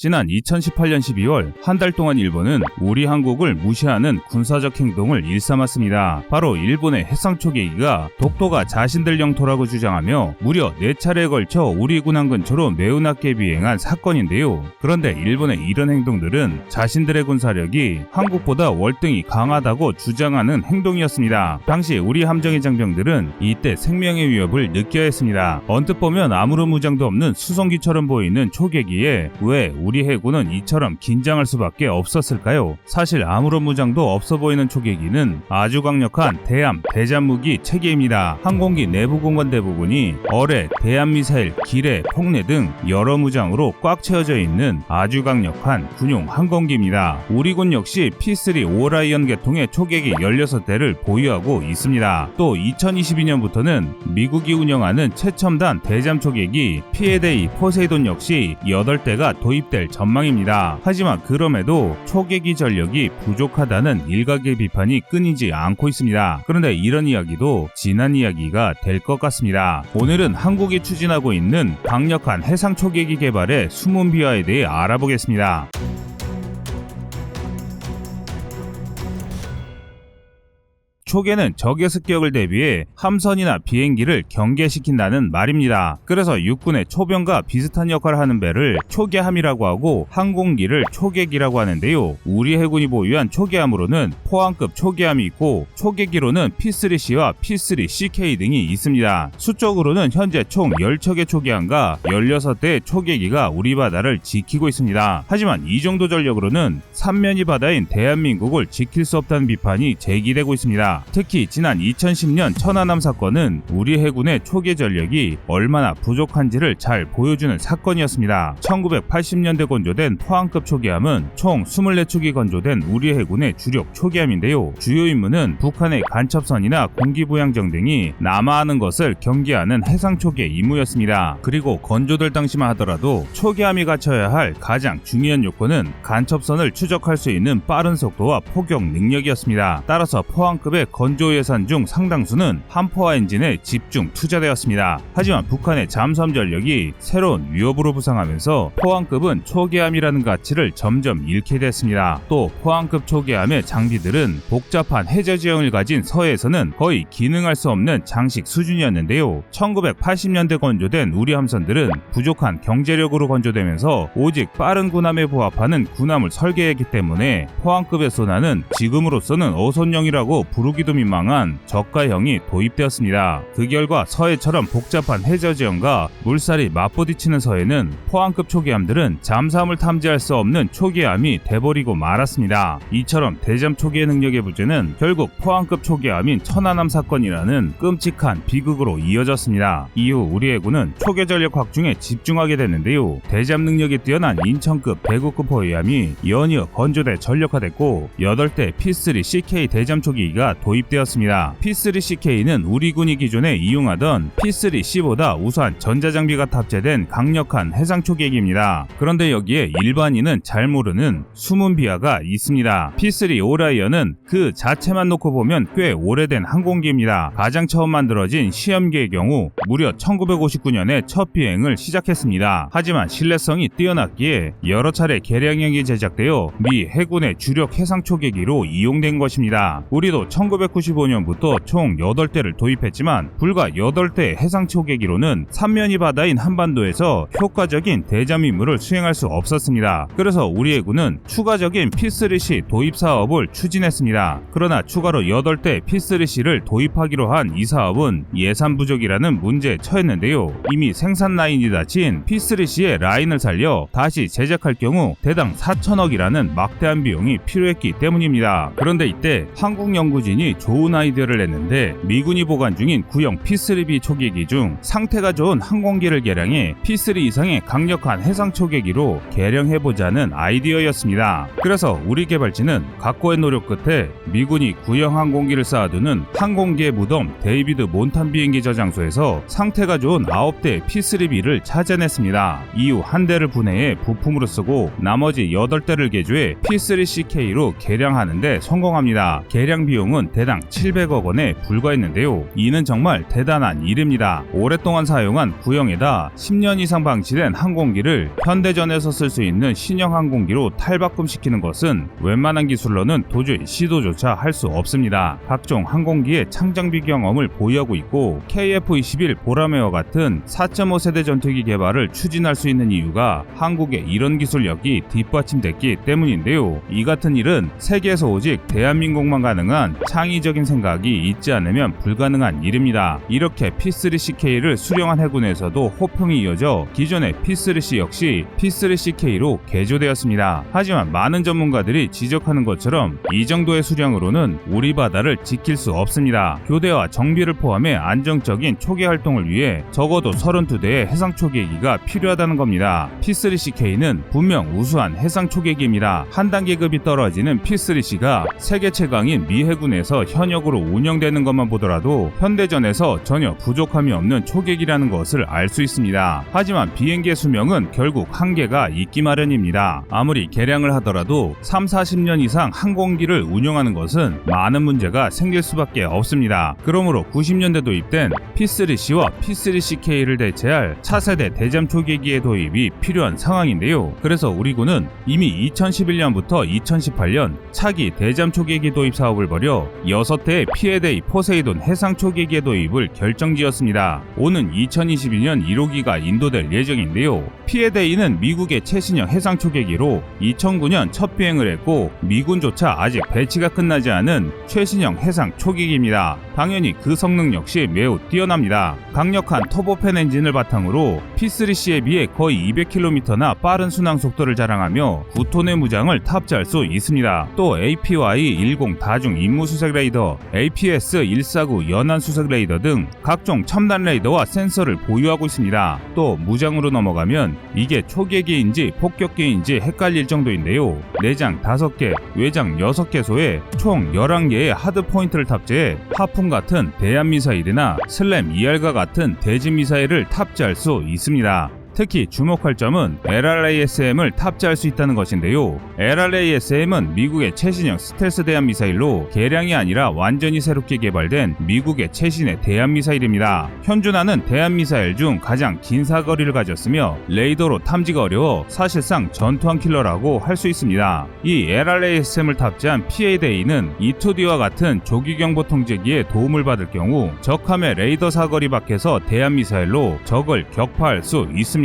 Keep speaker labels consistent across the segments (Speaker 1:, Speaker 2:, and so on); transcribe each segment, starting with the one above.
Speaker 1: 지난 2018년 12월 한 달 동안 일본은 우리 한국을 무시하는 군사적 행동을 일삼았습니다. 바로 일본의 해상 초계기가 독도가 자신들 영토라고 주장하며 무려 4차례에 걸쳐 우리 군함 근처로 매우 낮게 비행한 사건인데요. 그런데 일본의 이런 행동들은 자신들의 군사력이 한국보다 월등히 강하다고 주장하는 행동이었습니다. 당시 우리 함정의 장병들은 이때 생명의 위협을 느껴야 했습니다. 언뜻 보면 아무런 무장도 없는 수송기처럼 보이는 초계기에 왜 우리 해군은 이처럼 긴장할 수밖에 없었을까요? 사실 아무런 무장도 없어 보이는 초계기는 아주 강력한 대함, 대잠무기 체계입니다. 항공기 내부 공간 대부분이 어뢰, 대함미사일, 기뢰, 폭내 등 여러 무장으로 꽉 채워져 있는 아주 강력한 군용 항공기입니다. 우리 군 역시 P3 오라이언 계통의 초계기 16대를 보유하고 있습니다. 또 2022년부터는 미국이 운영하는 최첨단 대잠 초계기 피에데이 포세이돈 역시 8대가 도입될 전망입니다. 하지만 그럼에도 초계기 전력이 부족하다는 일각의 비판이 끊이지 않고 있습니다. 그런데 이런 이야기도 지난 이야기가 될 것 같습니다. 오늘은 한국이 추진하고 있는 강력한 해상 초계기 개발의 숨은 비화에 대해 알아보겠습니다. 초계는 적의 습격을 대비해 함선이나 비행기를 경계시킨다는 말입니다. 그래서 육군의 초병과 비슷한 역할을 하는 배를 초계함이라고 하고 항공기를 초계기라고 하는데요. 우리 해군이 보유한 초계함으로는 포항급 초계함이 있고 초계기로는 P3C와 P3CK 등이 있습니다. 수적으로는 현재 총 10척의 초계함과 16대의 초계기가 우리 바다를 지키고 있습니다. 하지만 이 정도 전력으로는 삼면이 바다인 대한민국을 지킬 수 없다는 비판이 제기되고 있습니다. 특히 지난 2010년 천안함 사건은 우리 해군의 초계 전력이 얼마나 부족한지를 잘 보여주는 사건이었습니다. 1980년대 건조된 포항급 초계함은 총 24척이 건조된 우리 해군의 주력 초계함인데요. 주요 임무는 북한의 간첩선이나 공기부양정 등이 남하하는 것을 경계하는 해상 초계 임무였습니다. 그리고 건조될 당시만 하더라도 초계함이 갖춰야 할 가장 중요한 요건은 간첩선을 추적할 수 있는 빠른 속도와 포격 능력이었습니다. 따라서 포항급의 건조 예산 중 상당수는 함포화 엔진에 집중 투자되었습니다. 하지만 북한의 잠수함 전력이 새로운 위협으로 부상하면서 포항급은 초계함이라는 가치를 점점 잃게 됐습니다. 또 포항급 초계함의 장비들은 복잡한 해저 지형을 가진 서해에서는 거의 기능할 수 없는 장식 수준이었는데요. 1980년대 건조된 우리 함선들은 부족한 경제력으로 건조되면서 오직 빠른 군함에 부합하는 군함을 설계했기 때문에 포항급의 소나는 지금으로서는 어선형이라고 부르기도 민망한 저가형이 도입되었습니다. 그 결과 서해처럼 복잡한 해저 지형과 물살이 맞부딪히는 서해는 포항급 초계함들은 잠수함을 탐지할 수 없는 초계함이 돼버리고 말았습니다. 이처럼 대잠 초계의 능력의 부재는 결국 포항급 초계함인 천안함 사건이라는 끔찍한 비극으로 이어졌습니다. 이후 우리 해군은 초계 전력 확충에 집중하게 됐는데요. 대잠 능력이 뛰어난 인천급, 대구급 호위함이 연이어 건조돼 전력화됐고 8대 P3CK 대잠 초계기가 도입되었습니다. P3CK는 우리 군이 기존에 이용하던 P3C보다 우수한 전자장비가 탑재된 강력한 해상 초계기입니다. 그런데 여기에 일반인은 잘 모르는 숨은 비하가 있습니다. P3 오라이언은 그 자체만 놓고 보면 꽤 오래된 항공기입니다. 가장 처음 만들어진 시험기의 경우 무려 1959년에 첫 비행을 시작했습니다. 하지만 신뢰성이 뛰어났기에 여러 차례 개량형이 제작되어 미 해군의 주력 해상 초계기로 이용된 것입니다. 우리도 1995년부터 총 8대를 도입했지만 불과 8대의 해상 초계기로는 삼면이 바다인 한반도에서 효과적인 대잠 임무를 수행할 수 없었습니다. 그래서 우리 해군은 추가적인 P3C 도입 사업을 추진했습니다. 그러나 추가로 8대 P3C를 도입하기로 한 이 사업은 예산 부족이라는 문제에 처했는데요. 이미 생산 라인이 닫힌 P3C의 라인을 살려 다시 제작할 경우 대당 4천억이라는 막대한 비용이 필요했기 때문입니다. 그런데 이때 한국 연구진이 좋은 아이디어를 냈는데 미군이 보관 중인 구형 P3B 초계기 중 상태가 좋은 항공기를 개량해 P3 이상의 강력한 해상 초계기로 개량해보자는 아이디어였습니다. 그래서 우리 개발진은 각고의 노력 끝에 미군이 구형 항공기를 쌓아두는 항공기의 무덤 데이비드 몬탄 비행기 저장소에서 상태가 좋은 9대의 P3B를 찾아냈습니다. 이후 한 대를 분해해 부품으로 쓰고 나머지 8대를 개조해 P3CK로 개량하는데 성공합니다. 개량 비용은 대당 700억 원에 불과했는데요. 이는 정말 대단한 일입니다. 오랫동안 사용한 구형에다 10년 이상 방치된 항공기를 현대전에서 쓸 수 있는 신형 항공기로 탈바꿈시키는 것은 웬만한 기술로는 도저히 시도조차 할 수 없습니다. 각종 항공기의 창장비 경험을 보유하고 있고 KF-21 보라매와 같은 4.5세대 전투기 개발을 추진할 수 있는 이유가 한국의 이런 기술력이 뒷받침됐기 때문인데요. 이 같은 일은 세계에서 오직 대한민국만 가능한 창의적인 생각이 있지 않으면 불가능한 일입니다. 이렇게 P3CK를 수령한 해군에서도 호평이 이어져 기존의 P3C 역시 P3CK로 개조되었습니다. 하지만 많은 전문가들이 지적하는 것처럼 이 정도의 수량으로는 우리 바다를 지킬 수 없습니다. 교대와 정비를 포함해 안정적인 초계 활동을 위해 적어도 32대의 해상 초계기가 필요하다는 겁니다. P3CK는 분명 우수한 해상 초계기입니다. 한 단계급이 떨어지는 P3C가 세계 최강인 미 해군에서 현역으로 운영되는 것만 보더라도 현대전에서 전혀 부족함이 없는 초계기라는 것을 알 수 있습니다. 하지만 비행기의 수명은 결국 한계가 있기 마련입니다. 아무리 개량을 하더라도 30-40년 이상 항공기를 운영하는 것은 많은 문제가 생길 수밖에 없습니다. 그러므로 90년대 도입된 P3C와 P3CK를 대체할 차세대 대잠 초계기의 도입이 필요한 상황인데요. 그래서 우리 군은 이미 2011년부터 2018년 차기 대잠 초계기 도입 사업을 벌여 6대의 피해데이 포세이돈 해상 초계기의 도입을 결정지었습니다. 오는 2022년 1호기가 인도될 예정인데요. 피해데이는 미국의 최신형 해상 초계기로 2009년 첫 비행을 했고 미군조차 아직 배치가 끝나지 않은 최신형 해상 초계기입니다. 당연히 그 성능 역시 매우 뛰어납니다. 강력한 터보팬 엔진을 바탕으로 P3C에 비해 거의 200km나 빠른 순항 속도를 자랑하며 9톤의 무장을 탑재할 수 있습니다. 또 APY-10 다중 임무 수색 레이더, APS-149 연안 수색 레이더 등 각종 첨단 레이더와 센서를 보유하고 있습니다. 또 무장으로 넘어가면 이게 초계기인지 폭격기인지 헷갈릴 정도인데요. 내장 5개, 외장 6개소에 총 11개의 하드포인트를 탑재해 하품 같은 대한미사일이나 슬램 ER과 같은 대지미사일을 탑재할 수 있습니다. 특히 주목할 점은 LRASM을 탑재할 수 있다는 것인데요. LRASM은 미국의 최신형 스텔스 대한미사일로 개량이 아니라 완전히 새롭게 개발된 미국의 최신의 대한미사일입니다. 현존하는 대한미사일 중 가장 긴 사거리를 가졌으며 레이더로 탐지가 어려워 사실상 전투함 킬러라고 할 수 있습니다. 이 LRASM을 탑재한 PADA는 E2D와 같은 조기경보 통제기에 도움을 받을 경우 적함의 레이더 사거리 밖에서 대한미사일로 적을 격파할 수 있습니다.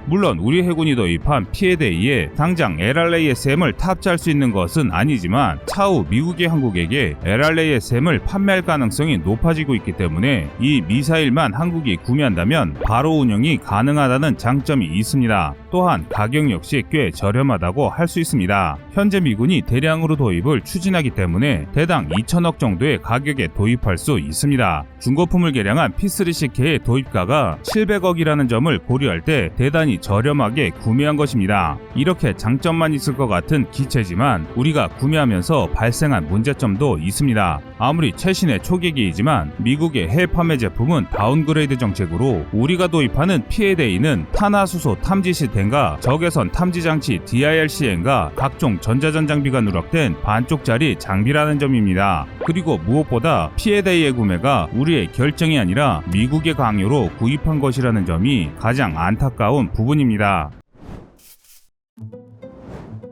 Speaker 1: 물론 우리 해군이 도입한 피해대에 당장 LRASM을 탑재할 수 있는 것은 아니지만 차후 미국이 한국에게 LRASM을 판매할 가능성이 높아지고 있기 때문에 이 미사일만 한국이 구매한다면 바로 운영이 가능하다는 장점이 있습니다. 또한 가격 역시 꽤 저렴하다고 할 수 있습니다. 현재 미군이 대량으로 도입을 추진하기 때문에 대당 2천억 정도의 가격에 도입할 수 있습니다. 중고품을 개량한 P3CK의 도입가가 700억이라는 점을 고려할 때 대단히 저렴하게 구매한 것입니다. 이렇게 장점만 있을 것 같은 기체지만 우리가 구매하면서 발생한 문제점도 있습니다. 아무리 최신의 초계기이지만 미국의 해외 판매 제품은 다운그레이드 정책으로 우리가 도입하는 PADA는 탄화수소 탐지 시스템과 적외선 탐지 장치 DIR-CM과 각종 전자전 장비가 누락된 반쪽짜리 장비라는 점입니다. 그리고 무엇보다 PADA의 구매가 우리의 결정이 아니라 미국의 강요로 구입한 것이라는 점이 가장 안타까운 부분입니다.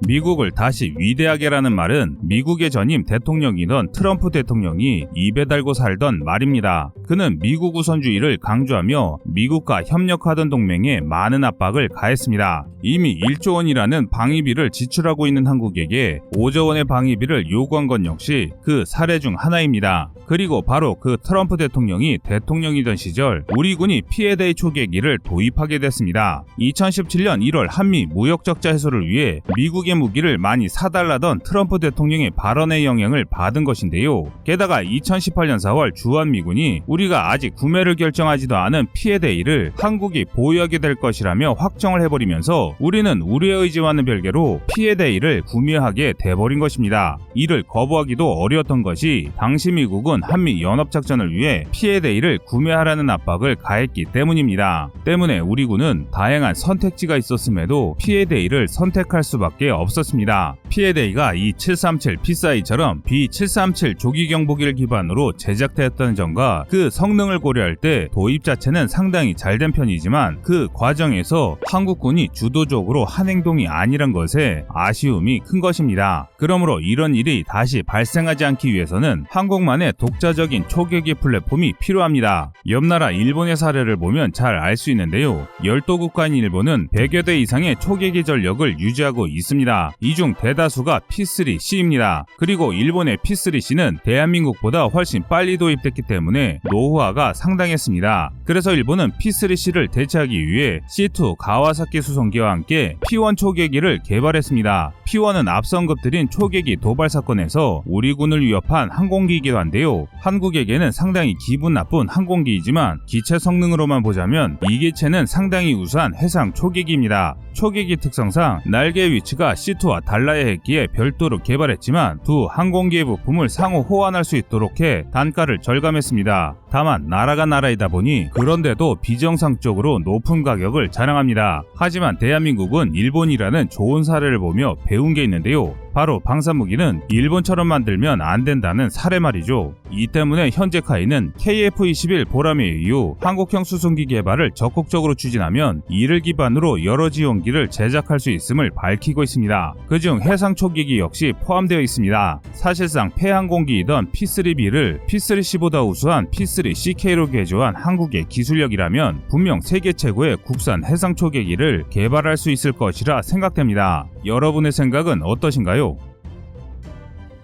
Speaker 1: 미국을 다시 위대하게라는 말은 미국의 전임 대통령이던 트럼프 대통령이 입에 달고 살던 말입니다. 그는 미국 우선주의를 강조하며 미국과 협력하던 동맹에 많은 압박을 가했습니다. 이미 1조 원이라는 방위비를 지출하고 있는 한국에게 5조 원의 방위비를 요구한 건 역시 그 사례 중 하나입니다. 그리고 바로 그 트럼프 대통령이 대통령이던 시절 우리 군이 피해대의 초계기를 도입하게 됐습니다. 2017년 1월 한미 무역적자 해소를 위해 미국의 무기를 많이 사달라던 트럼프 대통령의 발언의 영향을 받은 것인데요. 게다가 2018년 4월 주한미군이 우리가 아직 구매를 결정하지도 않은 피해대의를 한국이 보유하게 될 것이라며 확정을 해버리면서 우리는 우리의 의지와는 별개로 피해대의를 구매하게 돼버린 것입니다. 이를 거부하기도 어려웠던 것이 당시 미국은 한미 연합작전을 위해 피해대의를 구매하라는 압박을 가했기 때문입니다. 때문에 우리 군은 다양한 선택지가 있었음에도 피해대의를 선택할 수밖에 없었습니다. P&A가 이 737 P-4A처럼 B737 조기 경보기를 기반으로 제작되었다는 점과 그 성능을 고려할 때 도입 자체는 상당히 잘된 편이지만 그 과정에서 한국군이 주도적으로 한 행동이 아니란 것에 아쉬움이 큰 것입니다. 그러므로 이런 일이 다시 발생하지 않기 위해서는 한국만의 독자적인 초계기 플랫폼이 필요합니다. 옆나라 일본의 사례를 보면 잘 알 수 있는데요. 열도 국가인 일본은 100여 대 이상의 초계기 전력을 유지하고 있습니다. 이 중 대다수가 P3C입니다. 그리고 일본의 P3C는 대한민국보다 훨씬 빨리 도입됐기 때문에 노후화가 상당했습니다. 그래서 일본은 P3C를 대체하기 위해 C2 가와사키 수송기와 함께 P1 초계기를 개발했습니다. P1은 앞서 언급드린 초계기 도발 사건에서 우리 군을 위협한 항공기이기도 한데요. 한국에게는 상당히 기분 나쁜 항공기이지만 기체 성능으로만 보자면 이 기체는 상당히 우수한 해상 초계기입니다. 초계기 특성상 날개 위치가 C2와 달라야 했기에 별도로 개발했지만 두 항공기의 부품을 상호 호환할 수 있도록 해 단가를 절감했습니다. 다만 나라가 나라이다 보니 그런데도 비정상적으로 높은 가격을 자랑합니다. 하지만 대한민국은 일본이라는 좋은 사례를 보며 배운 게 있는데요. 바로 방산무기는 일본처럼 만들면 안 된다는 사례 말이죠. 이 때문에 현재 카이는 KF-21 보람의 이후 한국형 수송기 개발을 적극적으로 추진하면 이를 기반으로 여러 지원기를 제작할 수 있음을 밝히고 있습니다. 그중 해상 초계기 역시 포함되어 있습니다. 사실상 폐항공기이던 P3B를 P3C보다 우수한 P3CK로 개조한 한국의 기술력이라면 분명 세계 최고의 국산 해상 초계기를 개발할 수 있을 것이라 생각됩니다. 여러분의 생각은 어떠신가요?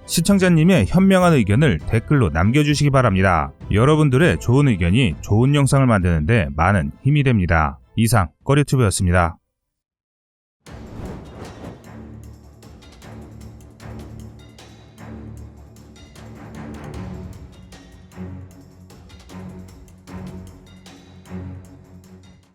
Speaker 1: 시청자님의 현명한 의견을 댓글로 남겨주시기 바랍니다. 여러분들의 좋은 의견이 좋은 영상을 만드는데 많은 힘이 됩니다. 이상 꺼리튜브였습니다.